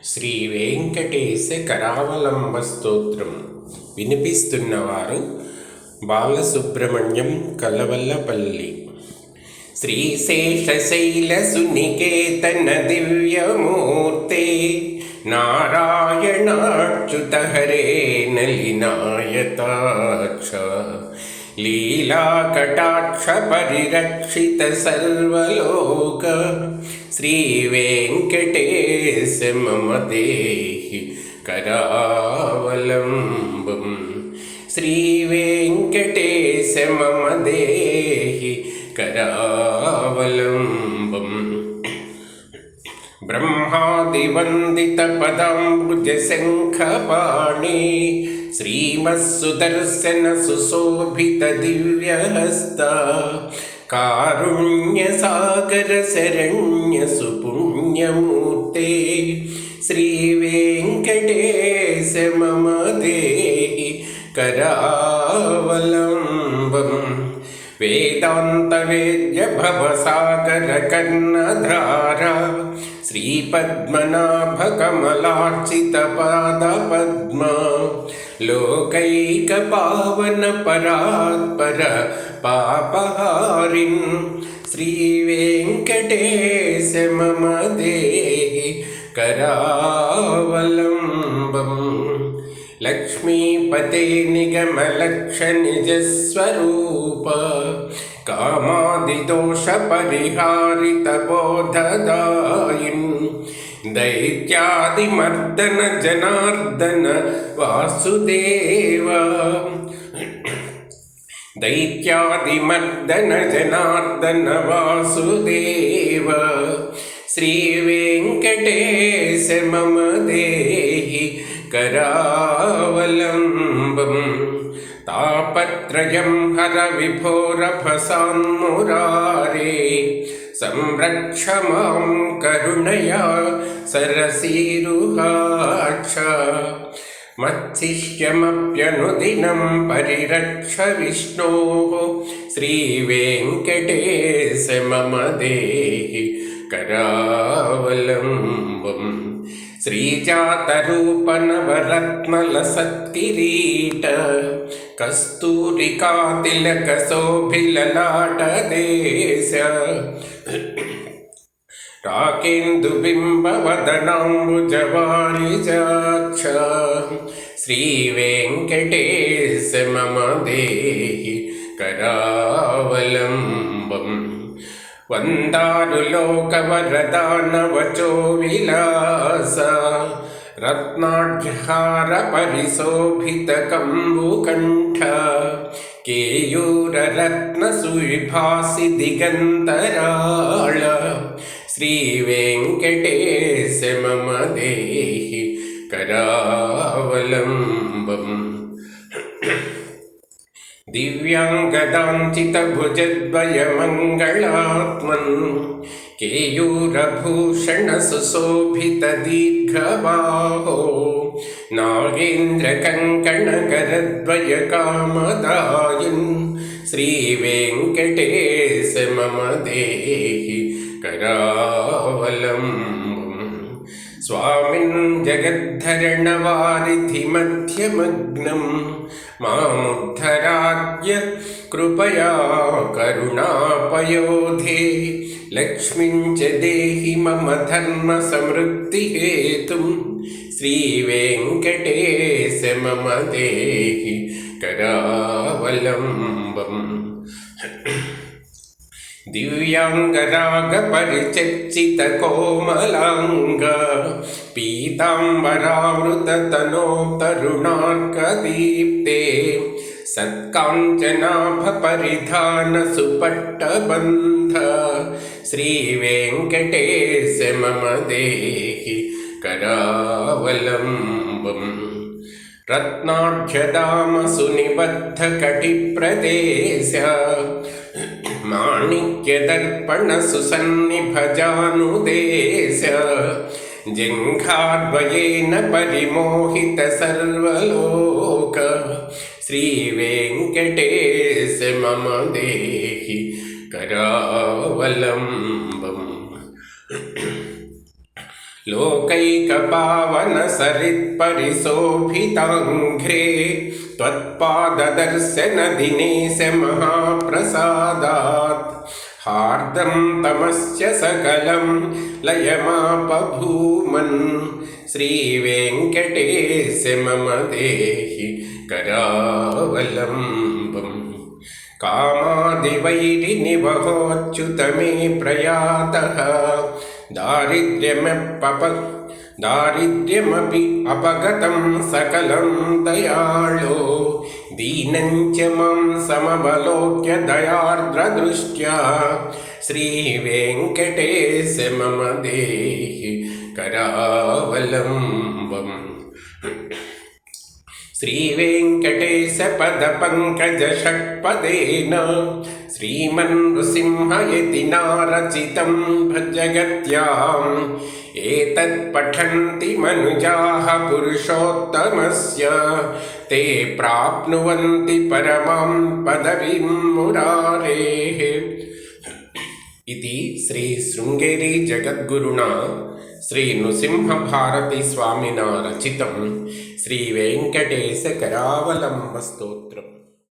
శ్రీ వెంకటేశ కరావలంబ స్తోత్రం వినిపిస్తున్నవారు బాలసుబ్రహ్మణ్యం కలవల్లపల్లి. శ్రీశేషశైల సునికేతన దివ్యమూర్తే నారాయణాచ్యుత హరే నలినాయతాక్ష లీలాకటాక్ష పరిరక్షిత సర్వలోక శ్రీ వెంకటేశ మమ దేహి కరావలంబం. శ్రీ వెంకటేశ మమ దేహి కరావలంబం. బ్రహ్మాదివందిత పదాంబుజ శంఖపాణి శ్రీమత్సుదర్శన సుశోభిత దివ్యహస్త కారుణ్య సాగర శరణ్య సుపుణ్యమూర్తే శ్రీ వెంకటేశ మమ దేహి కరావలంబం. వేదాంత వేద్య భవసాగర కర్ణధార శ్రీపద్మనాభ కమలార్చిత పాద పద్మ లోకైక పావన పరాత్పర పాపహారిన్ శ్రీ వెంకటేశ మమ దేహి కరావలంబం. లక్ష్మీపతే నిగమలక్ష నిజస్వరూప కామాదిదోష పరిహారిత బోధదాయిన్ దైత్యాదిమర్దన జనార్దన వాసుదేవ దైత్యాదిమర్దన జనార్దన వాసుదేవ శ్రీ వెంకటేశ మమ దేహి కరావలంబం. తాపత్రయం హర విభోరభసాన్మురారే సంరక్ష మాం కరుణయా సరసీరుహాక్ష మత్శిష్యమప్యనుదినం పరిరక్ష విష్ణోః శ్రీ వెంకటేశ మమ దేహి కరావలంబం. శ్రీజాతరూప నవరత్నల సత్కిరీట కస్తూరికా తిలక శోభిలలాట దేశ రాకేందు బింబ వదనాంబుజవారిజాక్ష శ్రీ వెంకటేశ మమ దేహి కరావలంబం. వందారులోకవరదానవచో విలాస రత్నాఢ్యహార పరిశోభిత కంబుకంఠ కేయూరరత్న సువిభాసి దిగంతరాళ శ్రీ వెంకటేశ మమ దేహి కరావలంబం. దివ్యాంగదాంచిత భుజద్వయ మంగళాత్మన్ కేయూరభూషణ సుశోభిత దీర్ఘబాహో నాగేంద్ర కంకణ కరద్వయ కామదాయన్ శ్రీ వెంకటేశ మమ దేహి కరావలంబం. స్వామిన్ జగద్ధరణ వారిధి మధ్యమగ్నం మాముద్ధరాజ్య కృపయా కరుణాపయోధే లక్ష్మీంచ దేహి మమ ధర్మ సమృద్ధి హేతుం శ్రీ వెంకటేశ మమ దేహి కరావలంబం. దివ్యాంగరాగ పరిచర్చిత కోమలాంగ పీతాంబరావృత తనో తరుణార్కదీప్తే సత్కాంచనాభ పరిధాన సుపట్టబంధ శ్రీ వెంకటేశ మమ దేహి కరావలంబం. రత్నాఢ్యదామ సునిబద్ధ కటిప్రదేశ మాణిక్యదర్పణ సుసన్నిభజానుదేశ జంఘాద్వయేన పరిమోహిత సర్వలోక శ్రీ వెంకటేశ మమ దేహి కరావలంబం. लोकैकपावनसरित्परिशोभिताङ्घ्रे त्वत्पाददर्शनदिनेश महाप्रसादात् हार्दं तमस्य सकलं लयमापभूमन् श्रीवेङ्कटेश मम देहि करावलम्बम् कामादिवैरिनिवहोच्युत मे प्रयातः दारिद्र्यमपि अपगतं सकलं दयाळो दीनं च मां समवलोक्य दयार्द्रदृष्ट्या श्रीवेङ्कटेश मम देहि करावलम्बम् श्रीवेङ्कटेश पदपङ्कजषट्पदेन श्रीमन्नृसिंहयतिना रचितं भजगत्याम् एतत्पठन्ति मनुजाः पुरुषोत्तमस्य ते प्राप्नुवन्ति परमां पदवीं मुरारेः इति श्री शृङ्गेरी जगद्गुरुणा श्री नृसिंहभारती स्वामिना रचितं श्री वेङ्कटेश करावलम्ब स्तोत्रम्।